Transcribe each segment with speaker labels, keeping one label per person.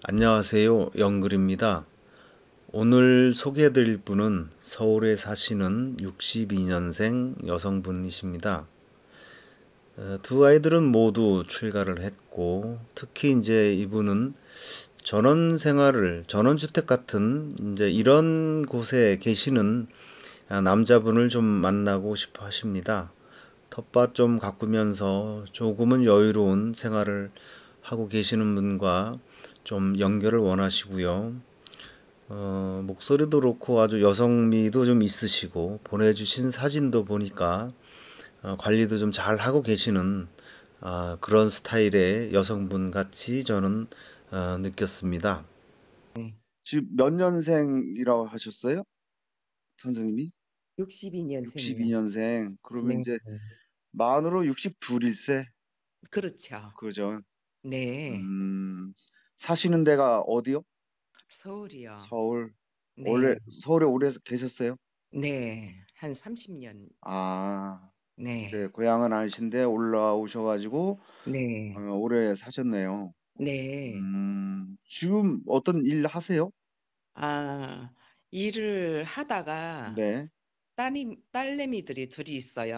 Speaker 1: 안녕하세요. 영글입니다. 오늘 소개해드릴 분은 서울에 사시는 62년생 여성분이십니다. 두 아이들은 모두 출가를 했고, 특히 이제 이분은 전원주택 같은 이제 이런 곳에 계시는 남자분을 좀 만나고 싶어 하십니다. 텃밭 좀 가꾸면서 조금은 여유로운 생활을 하고 계시는 분과 좀 연결을 원하시고요. 목소리도 그렇고 아주 여성미도 좀 있으시고 보내주신 사진도 보니까 관리도 좀 잘 하고 계시는 그런 스타일의 여성분 같이 저는 느꼈습니다.
Speaker 2: 지금 몇 년생이라고 하셨어요? 선생님이?
Speaker 3: 62년생이요.
Speaker 2: 62년생. 그러면
Speaker 3: 네.
Speaker 2: 이제 만으로 62일세?
Speaker 3: 그렇죠.
Speaker 2: 그죠?
Speaker 3: 네.
Speaker 2: 음, 사시는 데가 어디요?
Speaker 3: 서울이요.
Speaker 2: 서울. 원래
Speaker 3: 네.
Speaker 2: 서울에 오래 계셨어요?
Speaker 3: 네. 한 30년.
Speaker 2: 아,
Speaker 3: 네.
Speaker 2: 그래. 고향은 아니신데 올라오셔가지고
Speaker 3: 네.
Speaker 2: 오래 사셨네요.
Speaker 3: 네.
Speaker 2: 지금 어떤 일 하세요?
Speaker 3: 아, 일을 하다가
Speaker 2: 네.
Speaker 3: 딸내미들이 둘이 있어요.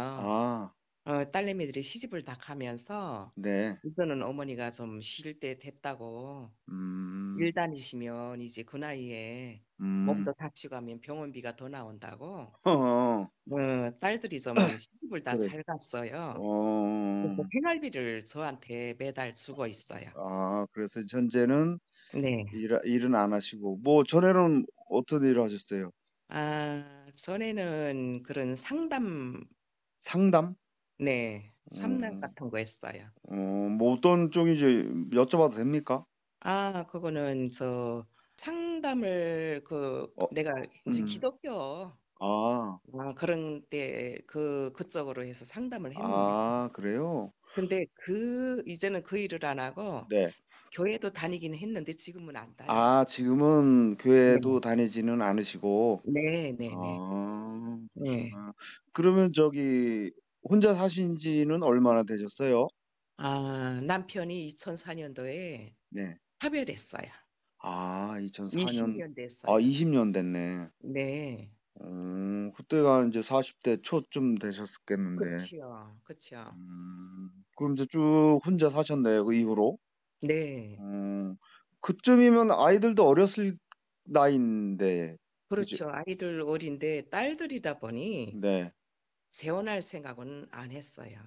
Speaker 2: 아,
Speaker 3: 딸내미들이 시집을 다 가면서
Speaker 2: 네.
Speaker 3: 이제는 어머니가 좀 쉴 때 됐다고
Speaker 2: 음,
Speaker 3: 일 다니시면 이제 그 나이에
Speaker 2: 음,
Speaker 3: 몸도 다치고 하면 병원비가 더 나온다고
Speaker 2: 어,
Speaker 3: 딸들이 좀 시집을 다
Speaker 2: 그래.
Speaker 3: 잘 갔어요. 그래서
Speaker 2: 어,
Speaker 3: 생활비를 저한테 매달 주고 있어요.
Speaker 2: 그래서 현재는
Speaker 3: 네.
Speaker 2: 일은 안 하시고, 뭐, 전에는 어떤 일을 하셨어요?
Speaker 3: 전에는 그런 상담,
Speaker 2: 상담?
Speaker 3: 네, 상담
Speaker 2: 음,
Speaker 3: 같은 거 했어요.
Speaker 2: 뭐, 어떤 쪽인지 여쭤봐도 됩니까?
Speaker 3: 그거는 상담을
Speaker 2: 어,
Speaker 3: 내가 이제
Speaker 2: 음,
Speaker 3: 기독교,
Speaker 2: 아,
Speaker 3: 그런 때 그쪽으로 해서 상담을 했는데,
Speaker 2: 그래요?
Speaker 3: 근데 이제는 그 일을 안 하고
Speaker 2: 네.
Speaker 3: 교회도 다니긴 했는데 지금은 안 다녀요.
Speaker 2: 지금은
Speaker 3: 네.
Speaker 2: 교회도 다니지는 않으시고,
Speaker 3: 네, 네, 네. 네.
Speaker 2: 그러시구나. 그러면 혼자 사신 지는 얼마나 되셨어요?
Speaker 3: 남편이 2004년도에
Speaker 2: 네.
Speaker 3: 파별했어요.
Speaker 2: 2004년,
Speaker 3: 20년 됐어요.
Speaker 2: 20년 됐네.
Speaker 3: 네.
Speaker 2: 그때가 이제 40대 초쯤 되셨겠는데.
Speaker 3: 그치요. 그쵸.
Speaker 2: 그럼 이제 쭉 혼자 사셨네요, 그 이후로.
Speaker 3: 네.
Speaker 2: 음, 그쯤이면 아이들도 어렸을 나이인데, 그죠?
Speaker 3: 그렇죠. 아이들 어린데 딸들이다 보니
Speaker 2: 네.
Speaker 3: 재혼할 생각은 안 했어요.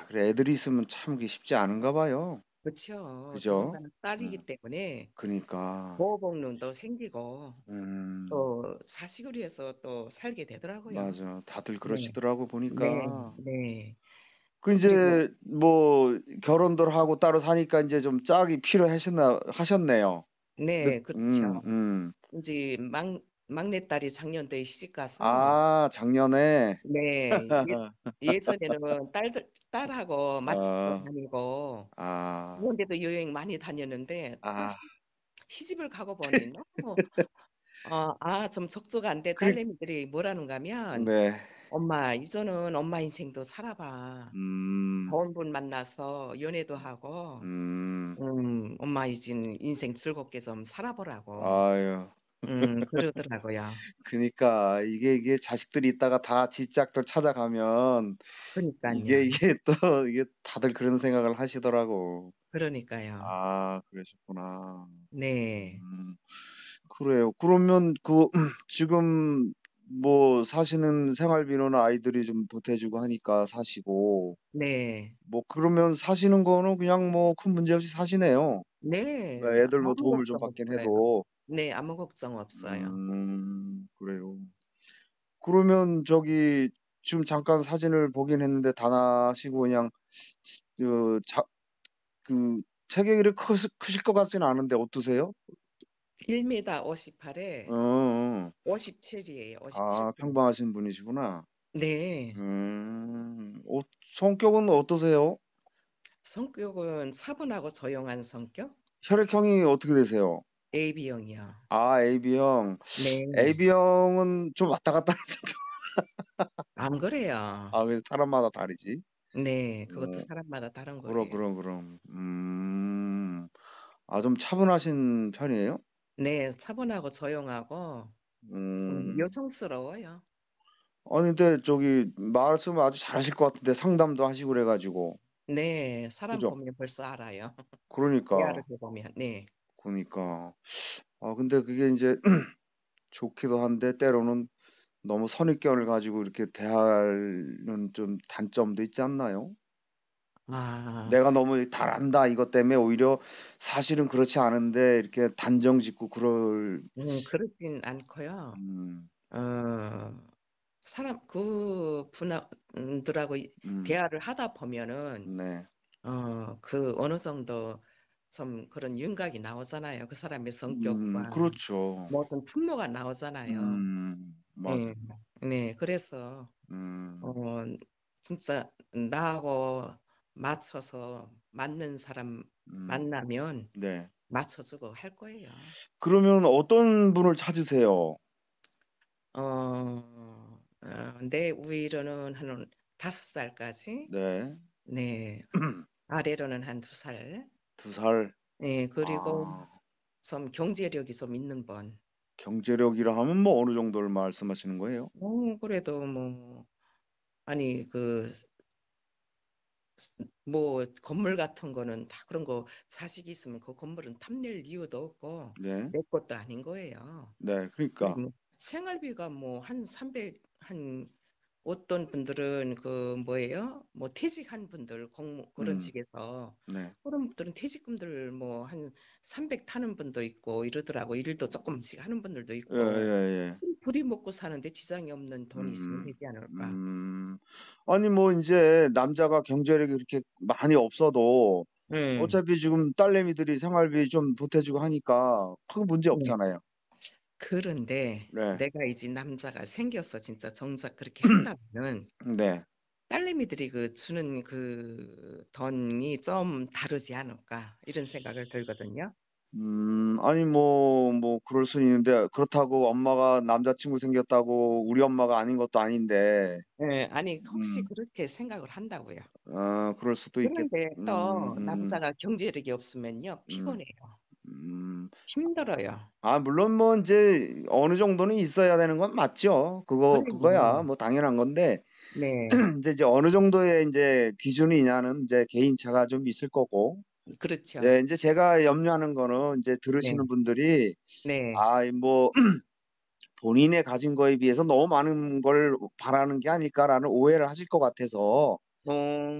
Speaker 2: 그래, 애들이 있으면 참 그게 쉽지 않은가 봐요.
Speaker 3: 그쵸.
Speaker 2: 그죠?
Speaker 3: 더군다나
Speaker 2: 음,
Speaker 3: 딸이기 때문에
Speaker 2: 그니까,
Speaker 3: 보호복능도 생기고
Speaker 2: 음,
Speaker 3: 또 사식을 위해서 또 살게 되더라고요.
Speaker 2: 맞아. 다들
Speaker 3: 네.
Speaker 2: 그러시더라고,
Speaker 3: 네.
Speaker 2: 보니까.
Speaker 3: 네.
Speaker 2: 그
Speaker 3: 그리고
Speaker 2: 이제 뭐 결혼들 하고 따로 사니까 이제 좀 짝이 하셨네요.
Speaker 3: 네. 그렇죠.
Speaker 2: 음, 음.
Speaker 3: 인제 막내딸이 작년도에 시집 가서
Speaker 2: 작년에.
Speaker 3: 네. 예전에는 딸하고 마치고
Speaker 2: 어,
Speaker 3: 다니고
Speaker 2: 아,
Speaker 3: 그런 데도 여행 많이 다녔는데 딱
Speaker 2: 아,
Speaker 3: 시집을 가고 보니 너무 좀 적조가 안 돼
Speaker 2: 그래,
Speaker 3: 딸내미들이 뭐라는가 하면
Speaker 2: 네,
Speaker 3: "엄마 이제는 엄마 인생도 살아봐.
Speaker 2: 음,
Speaker 3: 좋은 분 만나서 연애도 하고
Speaker 2: 음,
Speaker 3: 엄마 이제는 인생 즐겁게 좀 살아보라."고
Speaker 2: 아유,
Speaker 3: 그러더라고요.
Speaker 2: 그니까 이게 자식들이 있다가 다 지 짝들 찾아가면
Speaker 3: 그러니깐요.
Speaker 2: 이게 또 이게 다들 그런 생각을 하시더라고.
Speaker 3: 그러니까요.
Speaker 2: 그러셨구나.
Speaker 3: 네.
Speaker 2: 음. 그래요. 그러면 지금 뭐 사시는 생활비는 아이들이 좀 보태 주고 하니까 사시고,
Speaker 3: 네.
Speaker 2: 뭐 그러면 사시는 거는 그냥 뭐 큰 문제 없이 사시네요.
Speaker 3: 네.
Speaker 2: 그러니까 애들 뭐
Speaker 3: 아무
Speaker 2: 도움을 좀
Speaker 3: 걱정
Speaker 2: 받긴
Speaker 3: 없어요.
Speaker 2: 해도.
Speaker 3: 네. 아무 걱정 없어요.
Speaker 2: 그래요. 그러면 지금 잠깐 사진을 보긴 했는데 다 나시고 그냥 그 자 그 체격이 크실 것 같지는 않은데 어떠세요?
Speaker 3: 1m
Speaker 2: 어
Speaker 3: 58에
Speaker 2: 어.
Speaker 3: 57 이에요. 57 킬로.
Speaker 2: 평범하신 분이시구나.
Speaker 3: 네.
Speaker 2: 성격은 어떠세요?
Speaker 3: 성격은 차분하고 조용한 성격?
Speaker 2: 혈액형이 어떻게 되세요?
Speaker 3: AB형이요.
Speaker 2: AB형.
Speaker 3: 네.
Speaker 2: AB형은 좀 왔다 갔다 하는 성격.
Speaker 3: 안 그래요.
Speaker 2: 근데 사람마다 다르지.
Speaker 3: 네. 그것도
Speaker 2: 어,
Speaker 3: 사람마다 다른
Speaker 2: 그럼,
Speaker 3: 거예요.
Speaker 2: 그럼, 그럼. 좀 차분하신 편이에요?
Speaker 3: 네, 차분하고 조용하고 좀
Speaker 2: 음.
Speaker 3: 여성스러워요.
Speaker 2: 아니 근데 저기 말씀 아주 잘하실 것 같은데 상담도 하시고 그래 가지고.
Speaker 3: 네, 사람
Speaker 2: 그죠?
Speaker 3: 보면 벌써 알아요. 대화를
Speaker 2: 그러니까.
Speaker 3: 해보면. 네.
Speaker 2: 그러니까. 근데 그게 인제 좋기도 한데 때로는 너무 선입견을 가지고 이렇게 대하는 좀 단점도 있지 않나요?
Speaker 3: 아,
Speaker 2: '내가 너무 잘한다.' 이것 때문에 오히려 사실은 그렇지 않은데 이렇게 단정 짓고 그럴.
Speaker 3: 그렇진 않고요.
Speaker 2: 음.
Speaker 3: 어, 그 분들하고
Speaker 2: 음.
Speaker 3: 대화를 하다 보면은,
Speaker 2: 네.
Speaker 3: 그 어느 정도 좀 그런 윤곽이 나오잖아요. 그 사람의 성격과
Speaker 2: 그렇죠.
Speaker 3: 모든 풍모가 나오잖아요. 예.
Speaker 2: 맞아요.
Speaker 3: 네. 그래서, 어,
Speaker 2: 음.
Speaker 3: 진짜 나하고 맞춰서 맞는 사람
Speaker 2: 음.
Speaker 3: 만나면
Speaker 2: 네.
Speaker 3: 맞춰주고 할 거예요.
Speaker 2: 그러면 어떤 분을 찾으세요?
Speaker 3: 내 위로는 한 5살까지,
Speaker 2: 네.
Speaker 3: 네. 아래로는 한 2살.
Speaker 2: 2살.
Speaker 3: 네. 그리고
Speaker 2: 아.
Speaker 3: 좀 경제력이 좀 있는 분.
Speaker 2: 경제력이라 하면 뭐 어느 정도를 말씀하시는 거예요?
Speaker 3: 그래도 뭐, 아니, 뭐, 건물 같은 거는 다 그런 거 자식 있으면 그 건물은 탐낼 이유도 없고,
Speaker 2: 네.
Speaker 3: 내 것도 아닌 거예요.
Speaker 2: 네.
Speaker 3: 그리고
Speaker 2: 그러니까.
Speaker 3: 뭐 생활비가 뭐 어떤 분들은 그 뭐예요? 뭐 퇴직한 분들 그런
Speaker 2: 음.
Speaker 3: 식에서
Speaker 2: 네.
Speaker 3: 그런 분들은 퇴직금들 뭐 한 300 타는 분도 있고 이러더라고. 일도 조금씩 하는 분들도 있고.
Speaker 2: 예예예.
Speaker 3: 부리 먹고 사는데 지장이 없는 돈이 있으면
Speaker 2: 음.
Speaker 3: 되지 않을까?
Speaker 2: 음. 아니 뭐 인제 남자가 경제력이 그렇게 많이 없어도
Speaker 3: 음.
Speaker 2: 어차피 지금 딸내미들이 생활비 좀 보태 주고 하니까 큰 문제
Speaker 3: 네.
Speaker 2: 없잖아요.
Speaker 3: 그런데
Speaker 2: 네.
Speaker 3: 내가 이제 남자가 생겨서 진짜 정작 그렇게 한다면은
Speaker 2: 네.
Speaker 3: 딸내미들이 주는 그 돈이 좀 다르지 않을까 이런 생각을 들거든요.
Speaker 2: 아니 뭐 그럴 수는 있는데 그렇다고 엄마가 남자친구 생겼다고 우리 엄마가 아닌 것도 아닌데.
Speaker 3: 예. 아니 혹시
Speaker 2: 음.
Speaker 3: 그렇게 생각을 한다고요.
Speaker 2: 그럴 수도 있겠.
Speaker 3: 그런데 또
Speaker 2: 음.
Speaker 3: 남자가 경제력이 없으면요.
Speaker 2: 음.
Speaker 3: 피곤해요.
Speaker 2: 음.
Speaker 3: 힘들어요.
Speaker 2: 물론 뭐 인제 어느 정도는 있어야 되는 건 맞죠. 그거야
Speaker 3: 그럼요.
Speaker 2: 뭐 당연한 건데
Speaker 3: 네.
Speaker 2: 인제 어느 정도의 인제 기준이냐는 인제 개인차가 좀 있을 거고.
Speaker 3: 그렇죠.
Speaker 2: 예, 인제 제가 염려하는 거는 인제
Speaker 3: 네.
Speaker 2: 들으시는 분들이
Speaker 3: 네.
Speaker 2: 이 뭐 '본인의 가진 거에 비해서 너무 많은 걸 바라는 게 아닐까.'라는 오해를 하실 것 같아서.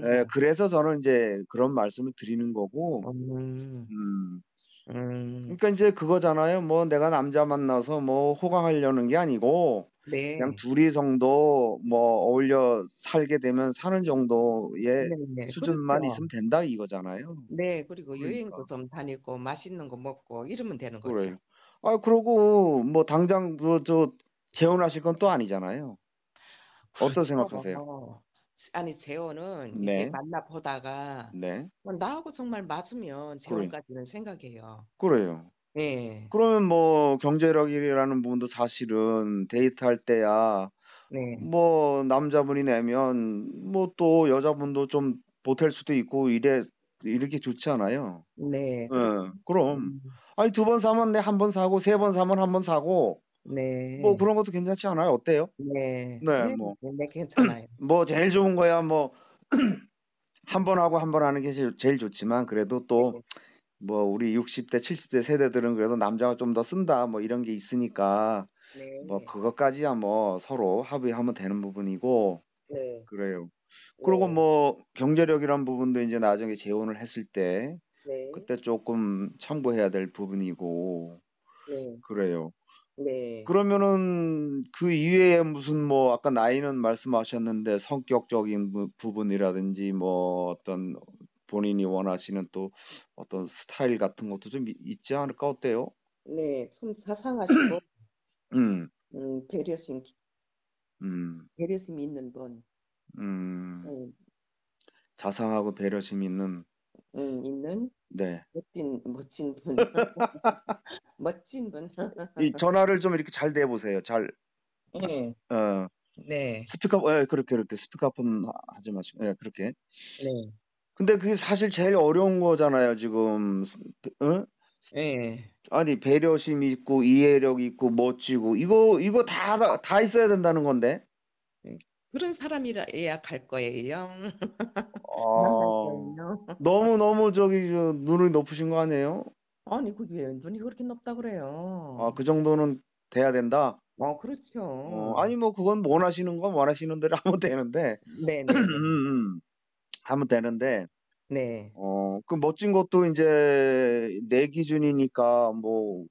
Speaker 2: 예,
Speaker 3: 어.
Speaker 2: 그래서 저는 인제 그런 말씀을 드리는 거고.
Speaker 3: 음.
Speaker 2: 음.
Speaker 3: 음.
Speaker 2: 그러니까 인제 그거잖아요. 뭐 내가 남자 만나서 뭐 호강하려는 게 아니고 그냥
Speaker 3: 네.
Speaker 2: 둘이성도 뭐 어울려 살게 되면 사는 정도의
Speaker 3: 네네.
Speaker 2: 수준만
Speaker 3: 그렇죠.
Speaker 2: 있으면 된다 이거잖아요.
Speaker 3: 네. 그리고 여행도
Speaker 2: 그러니까.
Speaker 3: 좀 다니고 맛있는 거 먹고 이러면 되는 거죠.
Speaker 2: 그래요. 그러고 뭐 당장 재혼하실 건 또 아니잖아요. 어떻게 생각하세요?
Speaker 3: 그렇죠. 아니 재혼은 이제
Speaker 2: 네.
Speaker 3: 만나 보다가
Speaker 2: 네.
Speaker 3: 나하고 정말 맞으면
Speaker 2: 그래요.
Speaker 3: 재혼까지는 생각해요.
Speaker 2: 그래요.
Speaker 3: 예.
Speaker 2: 그러면 뭐 경제력이라는 부분도 사실은 데이트할 때야
Speaker 3: 네.
Speaker 2: 뭐 남자분이 내면 뭐 또 여자분도 좀 보탤 수도 있고 이렇게 좋지 않아요?
Speaker 3: 네.
Speaker 2: 예.
Speaker 3: 그렇죠.
Speaker 2: 그럼.
Speaker 3: 음.
Speaker 2: 아니 2번 사면 내 한 번 사고 3번 사면 한 번 사고 뭐
Speaker 3: 네.
Speaker 2: 그런 것도 괜찮지 않아요? 어때요?
Speaker 3: 네.
Speaker 2: 네.
Speaker 3: 네.
Speaker 2: 뭐
Speaker 3: 네 괜찮아요.
Speaker 2: 제일 좋은 거야 뭐 한 번 하고 한 번 하는 게 제일 좋지만 그래도 또
Speaker 3: 네.
Speaker 2: 뭐 우리 60대 70대 세대들은 그래도 남자가 좀 더 쓴다 뭐 이런 게 있으니까 뭐
Speaker 3: 네.
Speaker 2: 그것까지야 뭐 서로 합의하면 되는 부분이고.
Speaker 3: 네.
Speaker 2: 그래요. 그리고
Speaker 3: 네.
Speaker 2: 뭐 경제력이란 부분도 인제 나중에 재혼을 했을 때
Speaker 3: 네.
Speaker 2: 그때 쪼끔 참고해야 될 부분이고.
Speaker 3: 네.
Speaker 2: 그래요.
Speaker 3: 네.
Speaker 2: 그러면은 그 이외에 무슨 뭐 아까 나이는 말씀하셨는데 성격적인 부분이라든지 뭐 어떤 본인이 원하시는 또 어떤 스타일 같은 것도 좀 있지 않을까 어때요?
Speaker 3: 네. 좀 자상하시고
Speaker 2: 음.
Speaker 3: 음 배려심
Speaker 2: 음.
Speaker 3: 배려심이 있는 분.
Speaker 2: 음.
Speaker 3: 음.
Speaker 2: 자상하고 배려심 있는.
Speaker 3: 있는
Speaker 2: 네.
Speaker 3: 멋진 분. 멋진 분.
Speaker 2: 이 전화를 좀 이렇게 잘 대 보세요. 잘.
Speaker 3: 네.
Speaker 2: 어.
Speaker 3: 네.
Speaker 2: 그렇게 스피커폰 하지 마시고 그렇게.
Speaker 3: 네.
Speaker 2: 근데 그게 사실 제일 어려운 거잖아요 지금. 어?
Speaker 3: 예.
Speaker 2: 아니, 배려심이 있고, 이해력이 있고, 멋지고, 이거 다 있어야 된다는 건데.
Speaker 3: 예. 그런 사람이라야 갈 거예요. 만날
Speaker 2: 아,
Speaker 3: 거예요.
Speaker 2: 너무 눈이 높으신 거 아니에요?
Speaker 3: 아니 그게 눈이 그렇게 높다
Speaker 2: 아,
Speaker 3: 그래요.
Speaker 2: 그 정도는 돼야 된다?
Speaker 3: 그렇죠.
Speaker 2: 아니, 뭐, 그건 원하시는 건 원하시는 대로 하면 되는데,
Speaker 3: 네네네.
Speaker 2: 하면 되는데,
Speaker 3: 네.
Speaker 2: 그 멋진 것도 이제 내 기준이니까 뭐,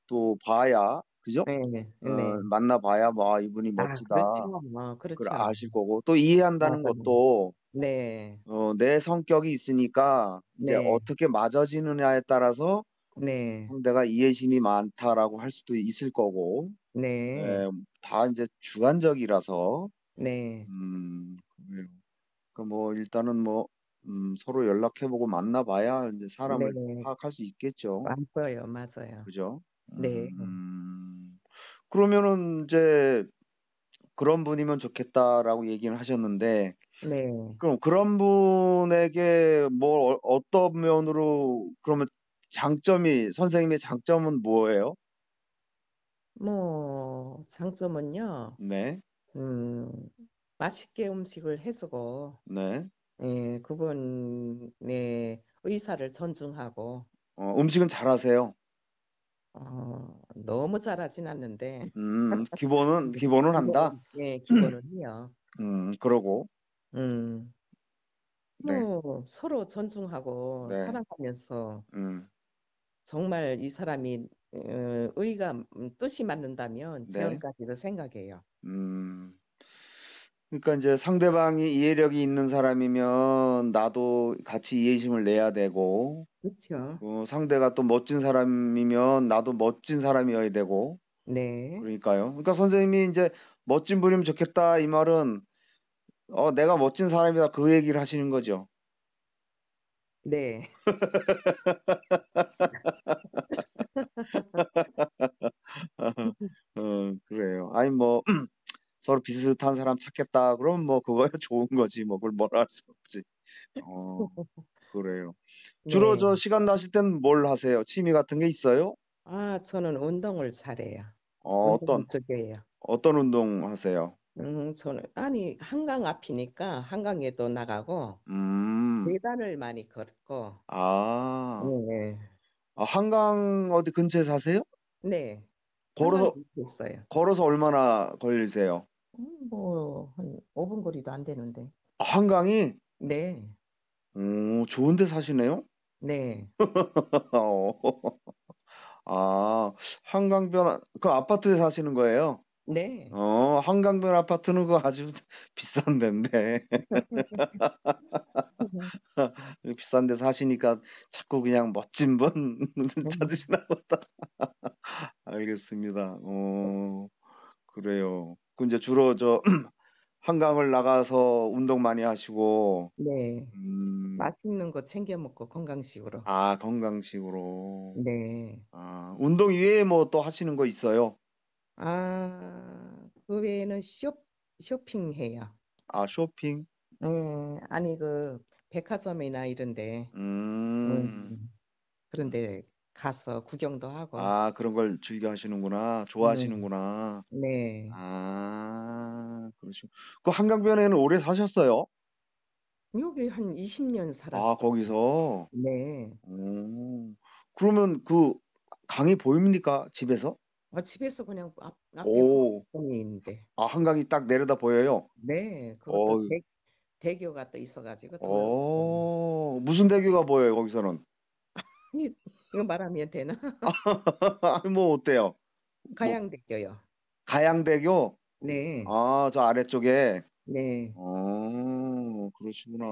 Speaker 2: 또 봐야, 그죠?
Speaker 3: 네. 네.
Speaker 2: 만나봐야 뭐, 아, 이분이 멋지다.
Speaker 3: 그렇죠.
Speaker 2: 그걸
Speaker 3: 그렇죠.
Speaker 2: 아실 거고, 또 이해한다는
Speaker 3: 맞아요.
Speaker 2: 것도,
Speaker 3: 네.
Speaker 2: 내 성격이 있으니까, 이제
Speaker 3: 네.
Speaker 2: 어떻게 맞아지느냐에 따라서
Speaker 3: 네.
Speaker 2: 상대가 이해심이 많다라고 할 수도 있을 거고,
Speaker 3: 네.
Speaker 2: 예, 다 이제 주관적이라서,
Speaker 3: 네.
Speaker 2: 그래요. 뭐, 일단은 뭐, 서로 연락해보고 만나봐야 이제 사람을
Speaker 3: 네.
Speaker 2: 파악할 수 있겠죠.
Speaker 3: 맞아요, 맞아요.
Speaker 2: 그죠?
Speaker 3: 네.
Speaker 2: 그러면은 이제 그런 분이면 좋겠다라고 얘기는 하셨는데,
Speaker 3: 네.
Speaker 2: 그럼 그런 분에게 뭐 어떤 면으로 그러면 선생님의 장점은 뭐예요?
Speaker 3: 뭐 장점은요.
Speaker 2: 네,
Speaker 3: 음 맛있게 음식을 해 주고
Speaker 2: 네.
Speaker 3: 예 그분의 의사를 존중하고
Speaker 2: 음식은 잘하세요.
Speaker 3: 너무 잘하진 않는데
Speaker 2: 기본은 한다.
Speaker 3: 기본은 해요.
Speaker 2: 그러고,
Speaker 3: 음.
Speaker 2: 네,
Speaker 3: 뭐 서로 존중하고
Speaker 2: 네,
Speaker 3: 사랑하면서
Speaker 2: 음,
Speaker 3: 정말 이 사람이 의가 뜻이 맞는다면
Speaker 2: 네.
Speaker 3: 재혼까지도 생각해요.
Speaker 2: 음, 그러니까 이제 상대방이 이해력이 있는 사람이면 나도 같이 이해심을 내야 되고,
Speaker 3: 그렇죠.
Speaker 2: 상대가 또 멋진 사람이면 나도 멋진 사람이어야 되고,
Speaker 3: 네.
Speaker 2: 그러니까요. 그러니까 선생님이 이제 멋진 분이면 좋겠다 이 말은 내가 멋진 사람이다 그 얘기를 하시는 거죠.
Speaker 3: 네.
Speaker 2: 그래요. 아니 뭐 서로 비슷한 사람 찾겠다 그러면 뭐 그거야 좋은 거지 뭐 그걸 뭐라 할 수 없지. 어, 그래요. 주로
Speaker 3: 네.
Speaker 2: 저 시간 나실 땐 뭘 하세요? 취미 같은 게 있어요?
Speaker 3: 저는 운동을 잘해요.
Speaker 2: 어,
Speaker 3: 운동을
Speaker 2: 어떤
Speaker 3: 즐겨해요.
Speaker 2: 어떤 운동 하세요?
Speaker 3: 저는 아니 한강 앞이니까 한강에도 나가고
Speaker 2: 음,
Speaker 3: 계단을 많이 걷고
Speaker 2: 아,
Speaker 3: 네.
Speaker 2: 한강 어디 근처에 사세요?
Speaker 3: 네. 한강
Speaker 2: 걸어서
Speaker 3: 밑에 있어요.
Speaker 2: 걸어서 얼마나 걸리세요?
Speaker 3: 뭐한 5분 거리도 안 되는데.
Speaker 2: 한강이
Speaker 3: 네.
Speaker 2: 좋은 데 사시네요?
Speaker 3: 네.
Speaker 2: 어, 아, 한강변, 그 아파트에 사시는 거예요?
Speaker 3: 네.
Speaker 2: 한강변 아파트는 그거 아주 비싼 데인데. 비싼 데 사시니까 자꾸 그냥 멋진 분
Speaker 3: 음.
Speaker 2: 찾으시나 보다. 알겠습니다. 그래요. 그 이제 주로 한강을 나가서 운동 많이 하시고,
Speaker 3: 네.
Speaker 2: 음,
Speaker 3: 맛있는 거 챙겨 먹고 건강식으로.
Speaker 2: 건강식으로.
Speaker 3: 네.
Speaker 2: 운동 이외에 뭐 또 하시는 거 있어요?
Speaker 3: 그 외에는 쇼핑해요.
Speaker 2: 쇼핑?
Speaker 3: 아니 그 백화점이나 이런데
Speaker 2: 음,
Speaker 3: 음, 그런데 가서 구경도 하고.
Speaker 2: 그런 걸 즐겨 하시는구나.
Speaker 3: 음,
Speaker 2: 좋아하시는구나.
Speaker 3: 네.
Speaker 2: 그러시고. 그 한강변에는 오래 사셨어요?
Speaker 3: 여기 한 20년 살았어.
Speaker 2: 거기서.
Speaker 3: 네.
Speaker 2: 그러면 그 강이 보입니까? 집에서?
Speaker 3: 집에서 그냥 앞에
Speaker 2: 오,
Speaker 3: 호수이 있는데.
Speaker 2: 한강이 딱 내려다 보여요?
Speaker 3: 네. 그것도
Speaker 2: 어,
Speaker 3: 대교가 또 있어가지고 돌아가고.
Speaker 2: 무슨 대교가 보여요, 거기서는?
Speaker 3: 이- 이거 말하면 되나?
Speaker 2: 아니, 뭐, 어때요? 뭐,
Speaker 3: 가양대교요.
Speaker 2: 가양대교?
Speaker 3: 네.
Speaker 2: 저 아래쪽에.
Speaker 3: 네.
Speaker 2: 그러시구나.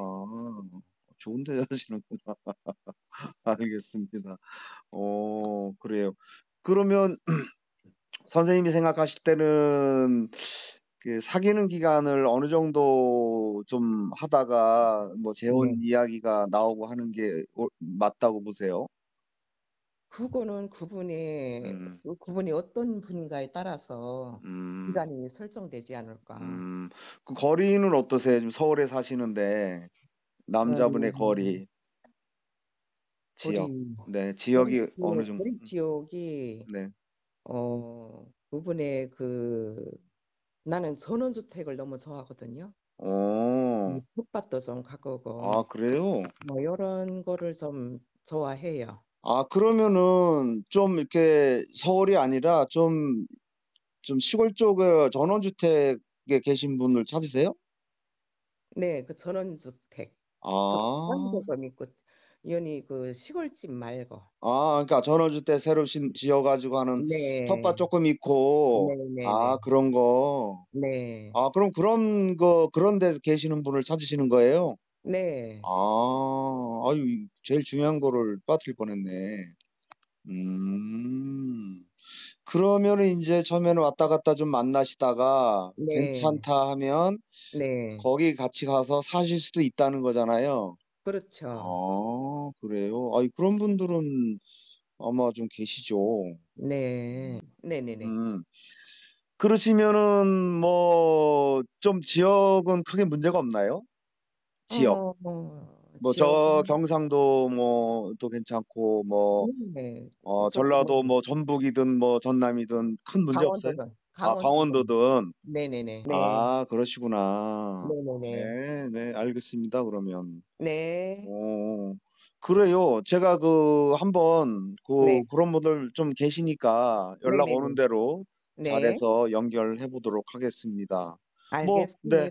Speaker 2: 좋은 데 사시는구나. 알겠습니다. 그래요. 그러면 선생님이 생각하실 때는 그 사귀는 기간을 어느 정도 좀 하다가 뭐 재혼
Speaker 3: 네.
Speaker 2: 이야기가 나오고 하는 게 맞다고 보세요?
Speaker 3: 그거는
Speaker 2: 음,
Speaker 3: 그분이 어떤 분인가에 따라서
Speaker 2: 음,
Speaker 3: 기간이 설정되지 않을까.
Speaker 2: 음. 그 거리는 어떠세요? 지금 서울에 사시는데 남자분의
Speaker 3: 음,
Speaker 2: 거리. 지역.
Speaker 3: 우리
Speaker 2: 네,
Speaker 3: 우리
Speaker 2: 지역이 어느
Speaker 3: 지역
Speaker 2: 정도.
Speaker 3: 우리 지역이
Speaker 2: 네.
Speaker 3: 부분에 나는 전원주택을 너무 좋아하거든요.
Speaker 2: 어,
Speaker 3: 텃밭도 좀 가꾸고
Speaker 2: 아, 그래요?
Speaker 3: 뭐 이런 거를 좀 좋아해요.
Speaker 2: 아, 그러면은 좀 이렇게 서울이 아니라 좀 시골 쪽에 전원주택에 계신 분을 찾으세요?
Speaker 3: 네, 그 전원주택.
Speaker 2: 아,
Speaker 3: 전원주택은 있고 연이 그 시골집 말고.
Speaker 2: 그러니까 전원주택 새로 지어가지고 하는 텃밭
Speaker 3: 네,
Speaker 2: 조금 있고,
Speaker 3: 네, 네, 네,
Speaker 2: 그런 거.
Speaker 3: 네,
Speaker 2: 그럼 그런 데 계시는 분을 찾으시는 거예요?
Speaker 3: 네.
Speaker 2: 아유, 제일 중요한 거를 빠뜨릴 뻔했네. 음, 그러면은 이제 처음에는 왔다 갔다 좀 만나시다가
Speaker 3: 네,
Speaker 2: 괜찮다 하면
Speaker 3: 네,
Speaker 2: 거기 같이 가서 사실 수도 있다는 거잖아요.
Speaker 3: 그렇죠.
Speaker 2: 그래요? 그런 분들은 아마 좀 계시죠.
Speaker 3: 네, 네, 네, 네.
Speaker 2: 음, 그러시면은 뭐 좀 지역은 크게 문제가 없나요? 지역. 뭐 저
Speaker 3: 지역은,
Speaker 2: 경상도 뭐 또 괜찮고 뭐
Speaker 3: 네,
Speaker 2: 전라도
Speaker 3: 좋고,
Speaker 2: 뭐 전북이든 뭐 전남이든 큰 문제 없어요?
Speaker 3: 강원도든,
Speaker 2: 강원도든.
Speaker 3: 네네네, 네,
Speaker 2: 그러시구나.
Speaker 3: 네네네,
Speaker 2: 네, 네, 알겠습니다. 그러면.
Speaker 3: 네,
Speaker 2: 어, 그래요. 제가 한번
Speaker 3: 네,
Speaker 2: 그런 분들 좀 계시니까 연락 오는
Speaker 3: 네네네,
Speaker 2: 대로
Speaker 3: 네,
Speaker 2: 잘해서 연결해 보도록 하겠습니다. 뭐, 네.
Speaker 3: 알겠습니다.